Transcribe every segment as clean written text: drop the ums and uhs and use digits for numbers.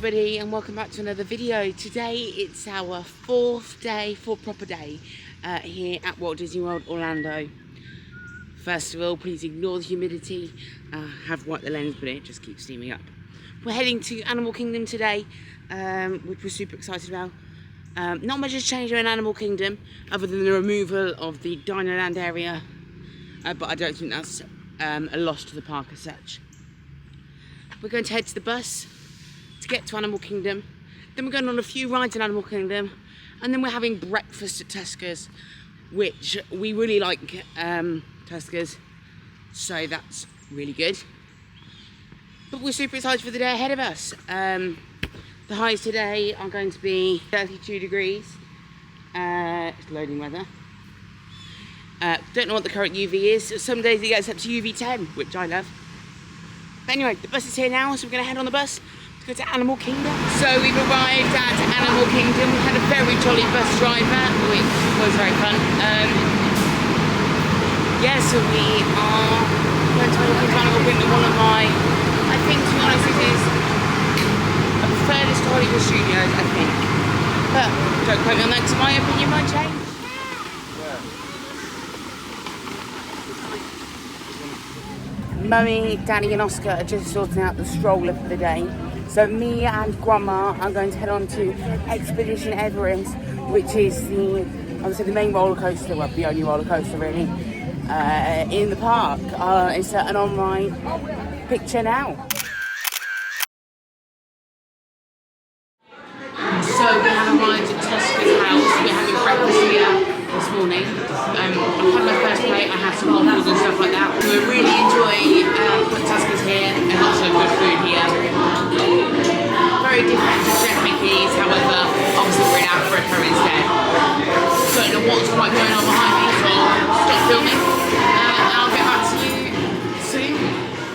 everybody and welcome back to another video. Today it's our fourth proper day here at Walt Disney World Orlando. First of all, please ignore the humidity. I have wiped the lens but it just keeps steaming up. We're heading to Animal Kingdom today, which we're super excited about. Not much has changed in Animal Kingdom other than the removal of the Dinoland area, but I don't think that's a loss to the park as such. We're going to head to the bus to get to Animal Kingdom. Then we're going on a few rides in Animal Kingdom, and then we're having breakfast at Tuskers, which we really like Tuskers, so that's really good. But we're super excited for the day ahead of us. The highs today are going to be 32 degrees. It's loading weather. Don't know what the current UV is. Some days it gets up to UV 10, which I love. But anyway, the bus is here now, so we're going to head on the bus to go to Animal Kingdom. So we've arrived at Animal Kingdom. We had a very jolly bus driver, which was very fun. Yeah, so we are going to Animal Kingdom. One of my, I think to be honest, it is a furthest Hollywood Studios, I think. But don't quote me on that, because my opinion might change. Mummy, Daddy and Oscar are just sorting out the stroller for the day. So me and Grandma are going to head on to Expedition Everest, which is obviously the main roller coaster, well the only roller coaster really, in the park. It's an on-ride picture now. So we have arrived at Tuskers house. We're having breakfast here this morning. I've had my first plate, I had some waffles and stuff like that. We're really enjoying Tuskers here and also good food here. Very different to Chef Mickey's, however, obviously we're in Africa instead. Don't know what's quite going on behind me, so I'll stop filming and I'll get back to you soon.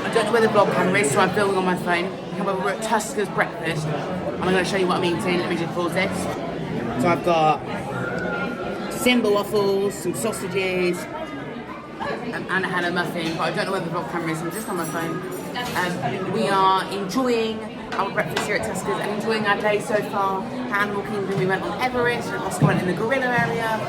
I don't know where the vlog camera is, so I'm filming on my phone. However, we're at Tuskers breakfast. I'm going to show you what I'm eating. Let me just pause this. So I've got Simba waffles, some sausages, and I had a muffin, but I don't know where the vlog camera is, I'm just on my phone. We are enjoying our breakfast here at Tuskers and enjoying our day so far. At Animal Kingdom, we went on Everest, and Oscar went in the gorilla area.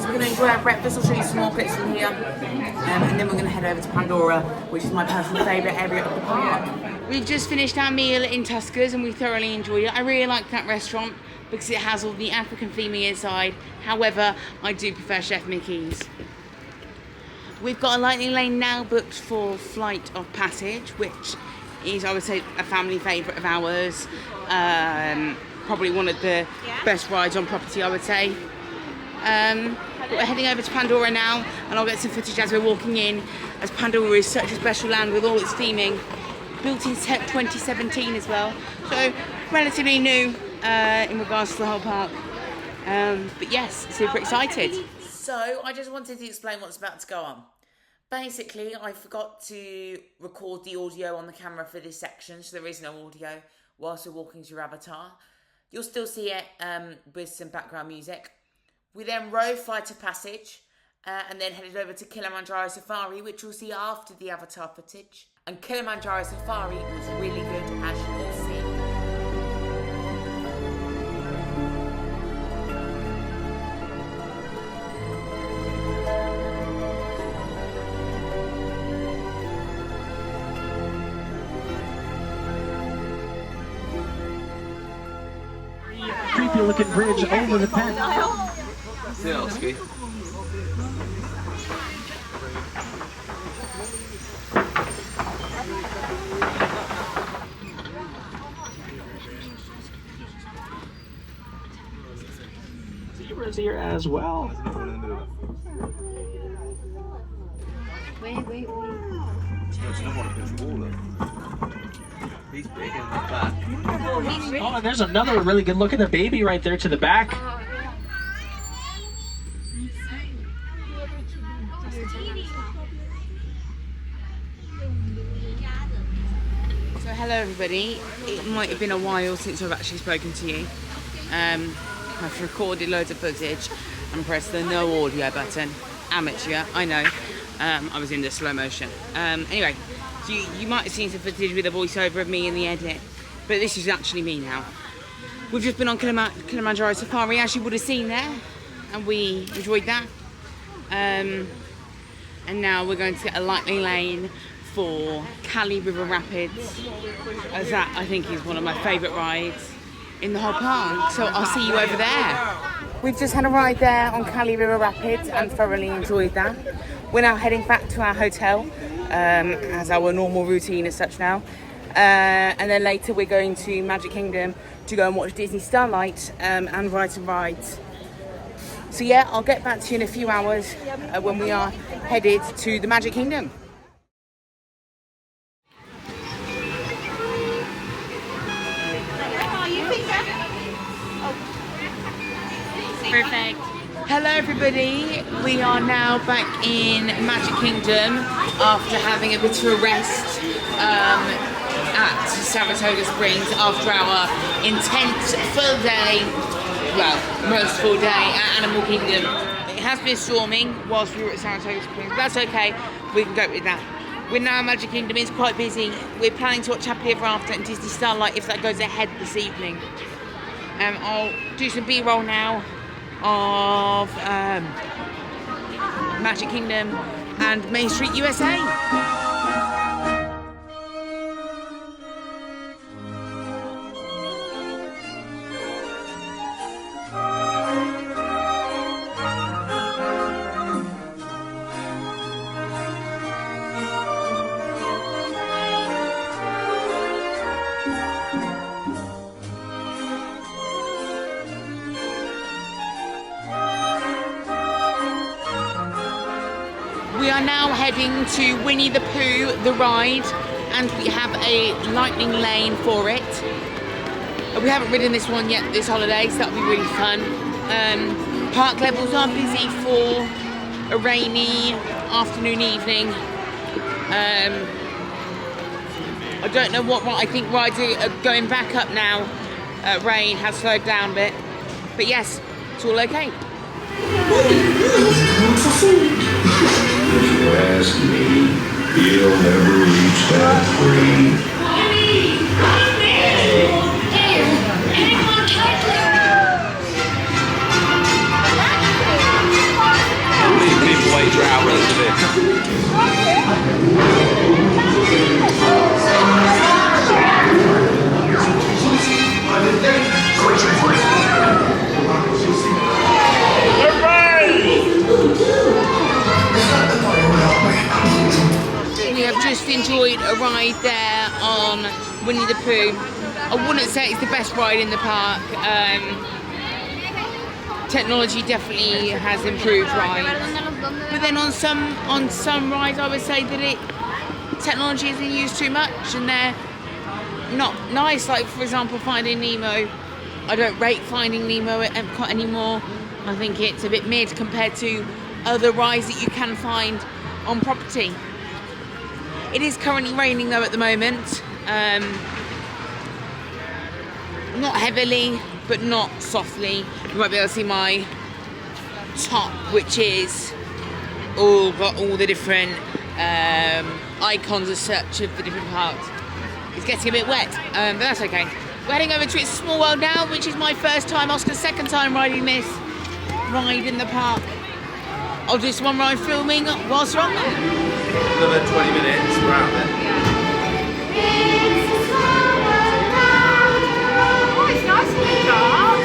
So we're going to enjoy our breakfast. I'll show you some more clips from here. And then we're going to head over to Pandora, which is my personal favourite area of the park. We've just finished our meal in Tuskers and we thoroughly enjoyed it. I really like that restaurant because it has all the African theming inside. However, I do prefer Chef Mickey's. We've got a Lightning Lane now booked for Flight of Passage, which is, I would say, a family favourite of ours. Probably one of the best rides on property, I would say. But we're heading over to Pandora now, and I'll get some footage as we're walking in, as Pandora is such a special land with all its theming. Built in 2017 as well, so relatively new in regards to the whole park. But yes, super excited. So I just wanted to explain what's about to go on. Basically, I forgot to record the audio on the camera for this section, so there is no audio whilst we're walking to your avatar. You'll still see it with some background music. We then rode Flight of Passage and then headed over to Kilimanjaro Safari, which we'll see after the avatar footage. And Kilimanjaro Safari was really good, as you will see. Creepy looking bridge over the pen. Zelski. Zebra's here as well. Wait. He's big in the back. Oh, and there's another really good look at the baby right there to the back. So hello everybody, it might have been a while since I've actually spoken to you. I've recorded loads of footage and pressed the no audio button. Amateur, I know. I was in the slow motion. Anyway, so you might have seen some footage with a voiceover of me in the edit. but this is actually me now. We've just been on Kilimanjaro Safari, as you would have seen there, and we enjoyed that. And now we're going to get a lightning lane for Kali River Rapids, as that I think is one of my favourite rides in the whole park. So I'll see you over there. We've just had a ride there on Kali River Rapids and thoroughly enjoyed that. We're now heading back to our hotel as our normal routine as such now. And then later we're going to Magic Kingdom to go and watch Disney Starlight and ride some rides. So yeah, I'll get back to you in a few hours when we are headed to the Magic Kingdom. Perfect. Hello everybody, we are now back in Magic Kingdom after having a bit of a rest at Saratoga Springs after our intense full day, well, most full day at Animal Kingdom. It has been storming whilst we were at Saratoga Springs, but that's okay, we can cope with that. We're now at Magic Kingdom, it's quite busy. We're planning to watch Happily Ever After and Disney Starlight if that goes ahead this evening. I'll do some B-roll now of Magic Kingdom and Main Street USA. We are now heading to Winnie the Pooh, the ride, and we have a lightning lane for it. We haven't ridden this one yet this holiday, so that'll be really fun. Park levels are busy for a rainy afternoon, evening. I don't know what I think rides are going back up now. Rain has slowed down a bit, but yes, it's all okay. If you ask me, you'll never reach that free. How many people wait for hours for this? We have just enjoyed a ride there on Winnie the Pooh. I wouldn't say it's the best ride in the park. Technology definitely has improved rides, but then on some rides I would say that technology isn't used too much and they're not nice. Like for example, Finding Nemo. I don't rate Finding Nemo at Epcot anymore. I think it's a bit mid compared to other rides that you can find on property. It is currently raining though at the moment. Not heavily, but not softly. You might be able to see my top, which is got all the different icons as such of the different parks. It's getting a bit wet, but that's okay. We're heading over to It's a Small World now, which is my first time, Oscar's second time riding this ride in the park. I'll do some on-ride filming whilst we're on there. Another 20 minutes, we're out there. Oh, it's nice in the dark.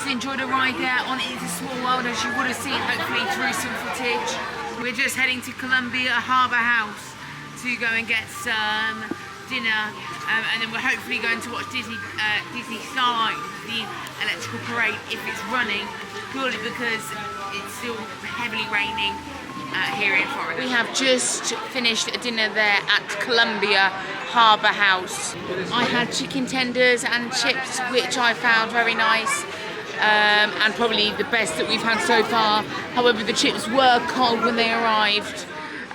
Enjoyed a ride there on It's a Small World, as you would have seen hopefully through some footage. We're just heading to Columbia Harbour House to go and get some dinner, and then we're hopefully going to watch Disney Starlight, the electrical parade, if it's running, purely because it's still heavily raining here in Florida. We have just finished a dinner there at Columbia Harbour House. I had chicken tenders and chips, which I found very nice. And probably the best that we've had so far. However, the chips were cold when they arrived.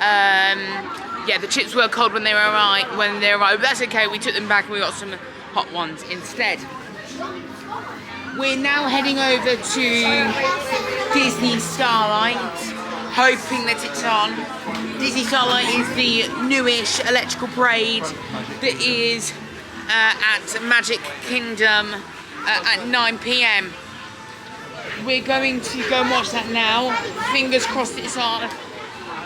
Yeah, the chips were cold when they arrived. But that's okay. We took them back and we got some hot ones instead. We're now heading over to Disney Starlight, hoping that it's on. Disney Starlight is the newish electrical parade that is at Magic Kingdom at 9 p.m. We're going to go and watch that now. Fingers crossed it's on.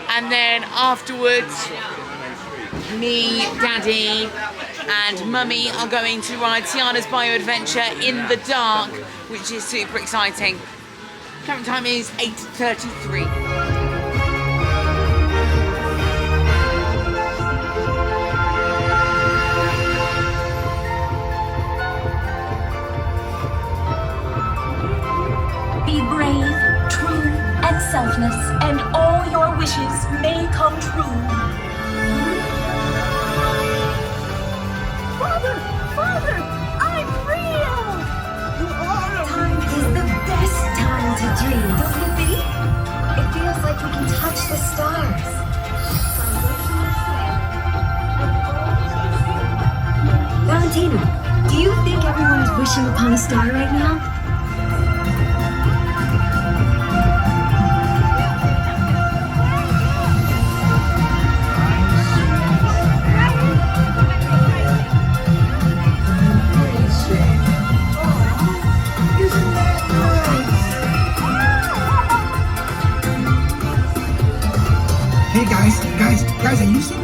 And then afterwards, me, Daddy, and Mummy are going to ride Tiana's Bayou Adventure in the dark, which is super exciting. Current time is 8:33. Be brave, true, and selfless, and all your wishes may come true. Father, I'm real! You are Time is the best time to dream, don't you think? It feels like we can touch the stars. Valentina, do you think everyone is wishing upon a star right now? Hey guys, have you seen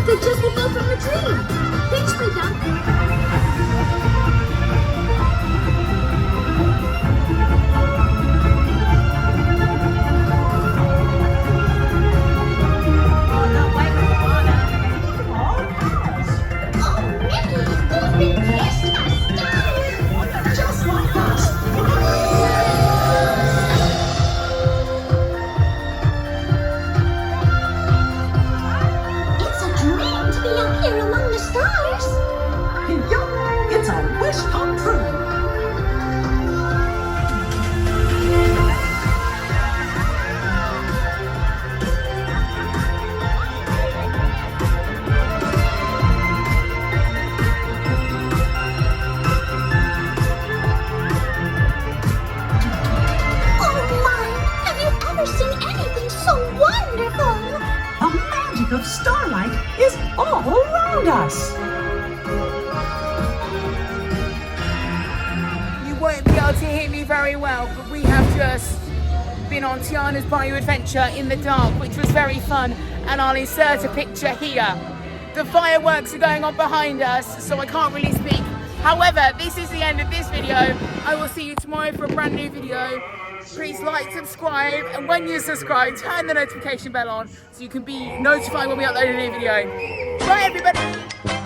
They just woke up from a dream. Thanks for that. Of starlight is all around us. You won't be able to hear me very well, but we have just been on Tiana's Bayou Adventure in the dark, which was very fun, and I'll insert a picture here. The fireworks are going on behind us, so I can't really speak. However, this is the end of this video. I will see you tomorrow for a brand new video. Please like, subscribe, and when you subscribe, turn the notification bell on so you can be notified when we upload a new video. Bye everybody!